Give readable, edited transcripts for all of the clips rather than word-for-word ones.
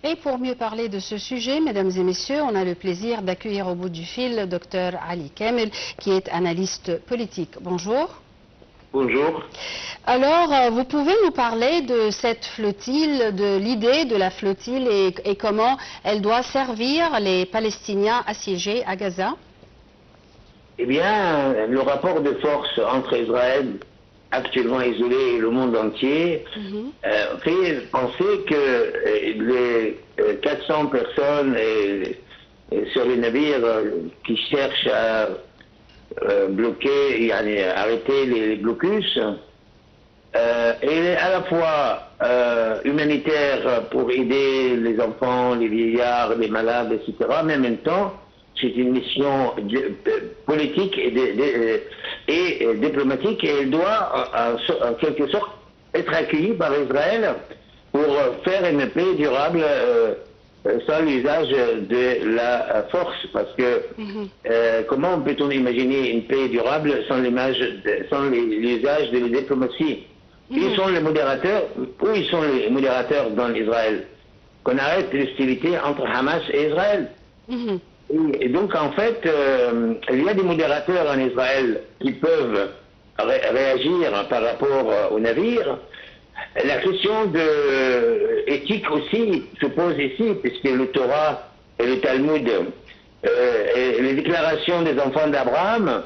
Et pour mieux parler de ce sujet, mesdames et messieurs, on a le plaisir d'accueillir au bout du fil le docteur Ali Kamel, qui est analyste politique. Bonjour. Bonjour. Alors, vous pouvez nous parler de cette flottille, de l'idée de la flottille et comment elle doit servir les Palestiniens assiégés à Gaza? Eh bien, le rapport de force entre Israël, actuellement isolé, et le monde entier, fait penser que les 400 personnes sur les navires qui cherchent à bloquer et arrêter les blocus, est à la fois humanitaire pour aider les enfants, les vieillards, les malades, etc., mais en même temps, c'est une mission politique et diplomatique, et elle doit, en quelque sorte, être accueillie par Israël pour faire une paix durable sans l'usage de la force. Parce que comment peut-on imaginer une paix durable sans l'usage de la diplomatie? Ils sont les modérateurs, où ils sont les modérateurs dans Israël? Qu'on arrête l'hostilité entre Hamas et Israël. Et donc, en fait, il y a des modérateurs en Israël qui peuvent réagir par rapport aux navires. La question de éthique aussi se pose ici, puisque le Torah et le Talmud et les déclarations des enfants d'Abraham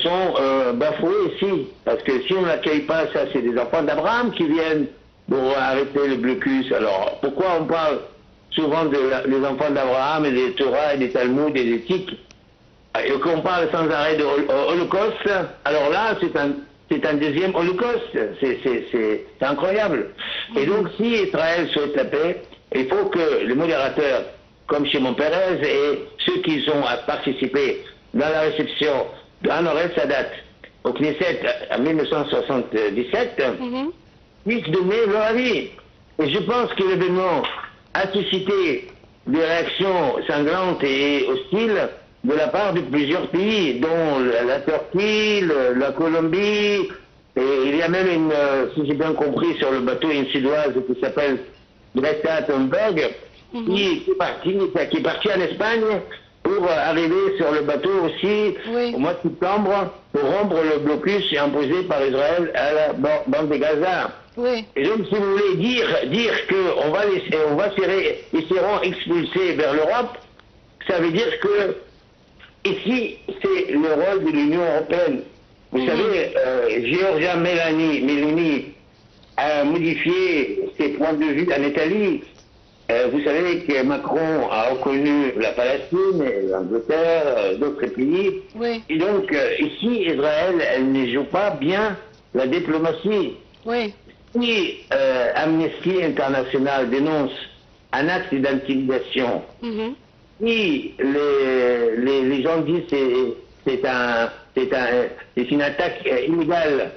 sont bafouées ici. Parce que si on n'accueille pas ça, c'est des enfants d'Abraham qui viennent pour arrêter le blocus. Alors, pourquoi on parle souvent des enfants d'Abraham et des Torah et des Talmud et des éthiques, et qu'on parle sans arrêt de Holocauste? Alors là, c'est un deuxième Holocauste. C'est incroyable. Et donc, si Israël souhaite la paix, il faut que les modérateurs, comme Shimon Peres et ceux qui ont participé dans la réception d'Anor Sadat au Knesset en 1977, puissent donner leur avis. Et je pense que l'événement a suscité des réactions sanglantes et hostiles de la part de plusieurs pays, dont la Turquie, la Colombie, et il y a même si j'ai bien compris, sur le bateau, une Suédoise qui s'appelle Greta Thunberg, qui est partie en Espagne pour arriver sur le bateau aussi au mois de septembre pour rompre le blocus imposé par Israël à la bande de Gaza. Et donc, si vous voulez dire ils seront expulsés vers l'Europe, ça veut dire que ici, c'est le rôle de l'Union européenne. Vous savez, Giorgia Meloni a modifié ses points de vue en Italie. Vous savez que Macron a reconnu la Palestine, l'Angleterre, d'autres pays. Et donc, ici, Israël, elle ne joue pas bien la diplomatie. Si Amnesty International dénonce un acte d'intimidation, si les gens disent que c'est une attaque illégale,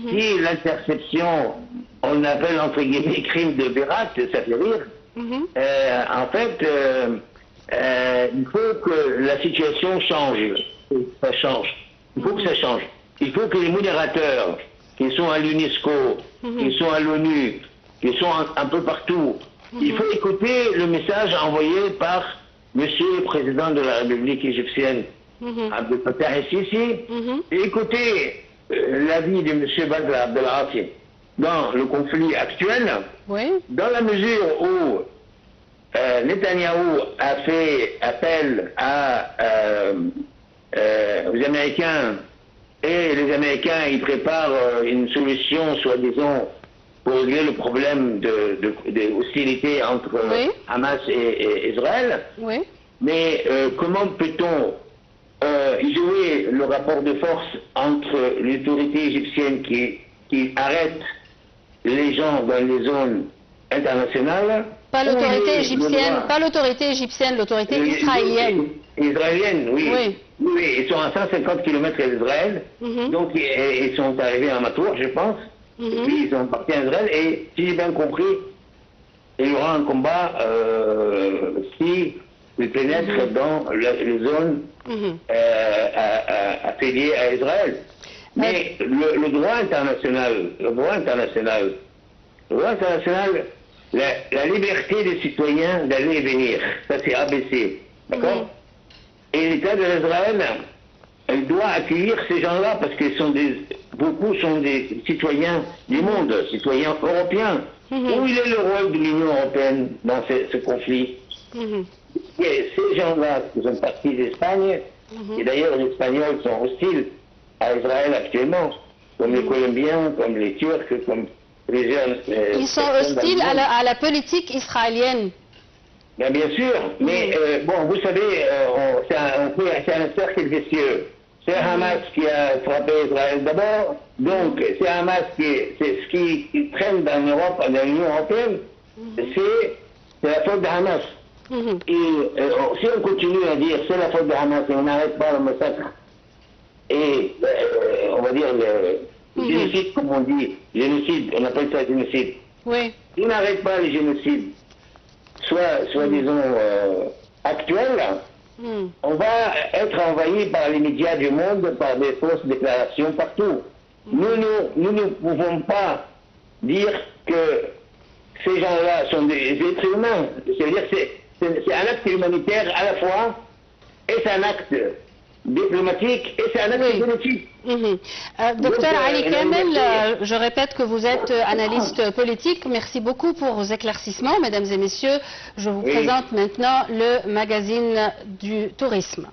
si l'interception, on appelle entre guillemets crime de Berat, ça fait rire, en fait, il faut que la situation change. Ça change. Il faut que ça change. Il faut que les modérateurs qui sont à l'UNESCO, qui sont à l'ONU, qui sont un peu partout, il faut écouter le message envoyé par Monsieur le Président de la République égyptienne, Abdel Fattah el-Sisi, et écouter l'avis de Monsieur Badr Abdel-Afi dans le conflit actuel, dans la mesure où Netanyahou a fait appel aux Américains, et les Américains, ils préparent une solution, soi-disant, pour régler le problème de hostilité entre Hamas et Israël. Mais comment peut-on jouer le rapport de force entre l'autorité égyptienne qui arrête les gens dans les zones internationales? Pas l'autorité égyptienne, l'autorité israélienne. Israélienne, oui. Oui, ils sont à 150 km d'Israël, donc ils sont arrivés à Matour, je pense, et puis ils sont partis en Israël, et si j'ai bien compris, il y aura un combat si ils pénètrent dans les zones affiliées à Israël. Mais le droit international la liberté des citoyens d'aller et venir. Ça, c'est ABC. D'accord? Et l'État d'Israël, elle doit accueillir ces gens-là parce que beaucoup sont des citoyens du monde, citoyens européens. Où il est le rôle de l'Union européenne dans ce conflit? Et ces gens-là qui sont partis d'Espagne, et d'ailleurs les Espagnols sont hostiles à Israël actuellement, comme les Colombiens, comme les Turcs, comme plusieurs... Ils sont hostiles à la politique israélienne. Bien sûr, mais bon, vous savez, c'est un cercle vicieux. C'est Hamas qui a frappé Israël d'abord, donc c'est Hamas c'est ce qui traîne dans l'Europe, dans l'Union européenne, c'est la faute de Hamas. Et si on continue à dire c'est la faute de Hamas et on n'arrête pas le massacre, et on va dire le génocide, comme on dit, génocide, on appelle ça génocide. Oui. Si on n'arrête pas les génocides, soit disons actuels, on va être envahi par les médias du monde, par des fausses déclarations partout. Nous ne pouvons pas dire que ces gens-là sont des êtres humains. C'est-à-dire que c'est un acte humanitaire à la fois, et c'est un acte diplomatique, et c'est un acte politique. Docteur Ali Kamel, je répète que vous êtes analyste politique. Merci beaucoup pour vos éclaircissements. Mesdames et messieurs, je vous présente maintenant le magazine du tourisme.